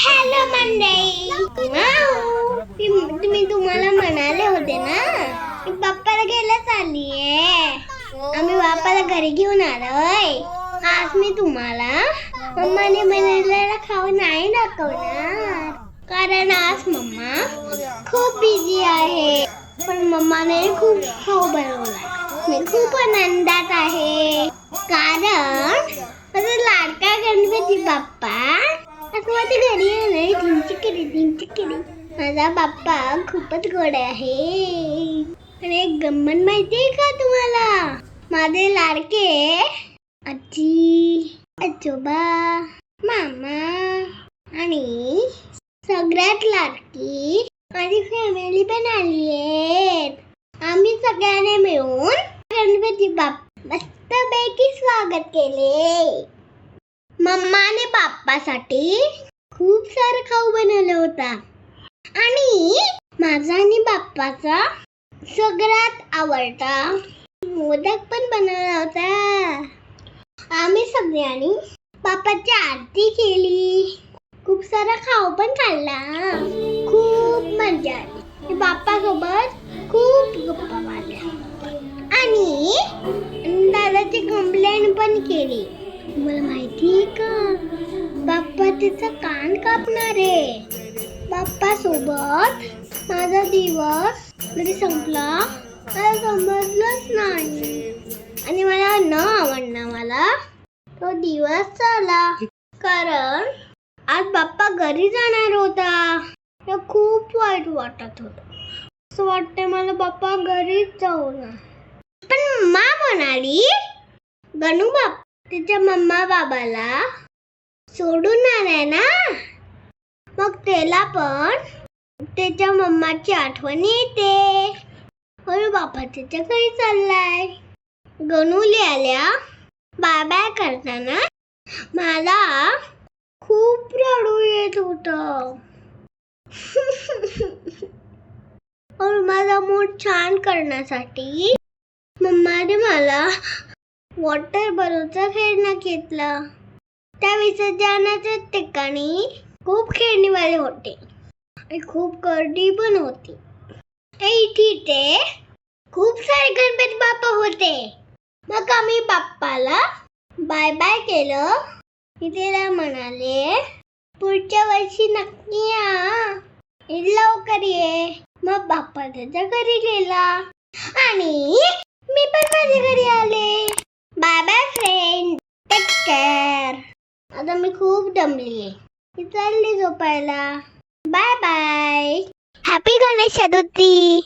Hello मंडळी, तुम्ही तुम्हाला म्हणाले होते ना की पप्पाला घ्यायला चाललीये. आम्ही बाप्पाला घरी घेऊन आलोय. आज मी तुम्हाला मम्माने बनवलेला खाऊ नाही दाखवणार, कारण आज मम्मा खूप बिझी आहे. पण मम्माने खूप खाऊ बनवला. मी खूप आनंदात आहे, कारण माझा लाडका गणपती बाप्पा आज माझ्या घरी आलाय. ढिंचिकिरी. माझा बाप्पा खूपच गोड आहे. आणि एक गंमत माहितीये का तुम्हाला? माझे लाडके आजी, आजोबा, मामा आणि सगळ्यात लाडकी माझी फॅमिली पण आली आहे. आम्ही सगळ्यांनी मिळून गणपती बाप्पा मस्तपैकी स्वागत केले. मम्माने बाप्पासाठी खूप सारं खाऊ बनवलं होता आणि माझा आणि बाप्पाचा सगळ्यात आवडता मोदक पण बनवला होता. आम्ही सगळ्यांनी बाप्पाची आरती केली. खूप सारा खाऊ पण खाल्ला. खूप मजा आली. बाप्पा सोबत खूप गप्पा मारल्या आणि दादाची कंप्लेंट पण केली. तुम्हाला माहितीये का, बाप्पा त्याचा कान कापणार आहे. बाप्पा सोबत माझा दिवस कधी संपला मला समजलंच नाही आणि मला न आवडला मला तो दिवस झाला. कारण आज बाप्पा घरी जाणार होता. खूप वाईट वाटत होत. असं वाटतंय मला बाप्पा घरीच जाऊ ना. पण मम्मा म्हणाली गणू बाप्पा त्याच्या मम्मा बाबाला सोडून आलाय ना, मग त्याला पण त्याच्या मम्माची आठवण येते. अरे बाप्पा त्याच्या घरी चाललाय. गणूला आल्या बाय बाय करताना मला खूप रडू येत होत. और माझा मूड छान करण्यासाठी मम्माने मला वॉटर बलूनचा खेळणं घेतलं. त्या विसर्जनाच्या ठिकाणी खूप खेळणीवाले होते आणि खूप गर्दी पण होती. तिथे खूप सारे गणपती बाप्पा होते. मग आम्ही बाप्पाला बाय बाय केलं. मी त्याला म्हणाले पुढच्या वर्षी नक्की या, लवकर ये. मग बाप्पा त्याच्या घरी गेला आणि मी पण माझ्या घरी आले. Bye bye friend, take care. आता मी खूप दमलीये, मी चालली झोपायला. Bye bye. हॅपी गणेश चतुर्थी.